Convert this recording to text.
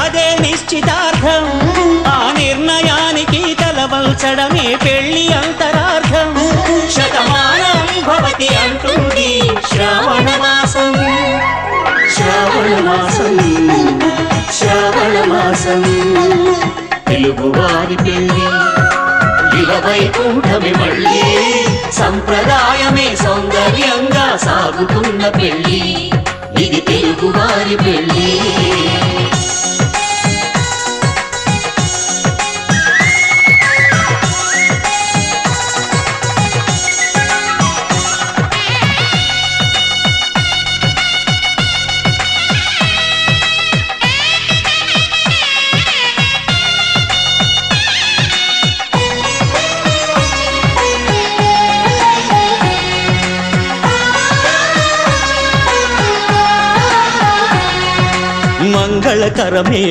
అదే నిశ్చితార్థం. ఆ నిర్ణయానికి తలవల్చడమే పెళ్లి అంతరార్థం. శతమానం భవతి అంటుంది శ్రావణ మాసం. శ్రావణ మాసం, శ్రావణ మాసం, తెలుగువారి పెళ్లి వైకుంఠమి మళ్ళీ. సంప్రదాయమే సౌందర్యంగా సాగుతున్న పెళ్లి, ఇది తెలుగువారి పెళ్లి. మంగళకరమే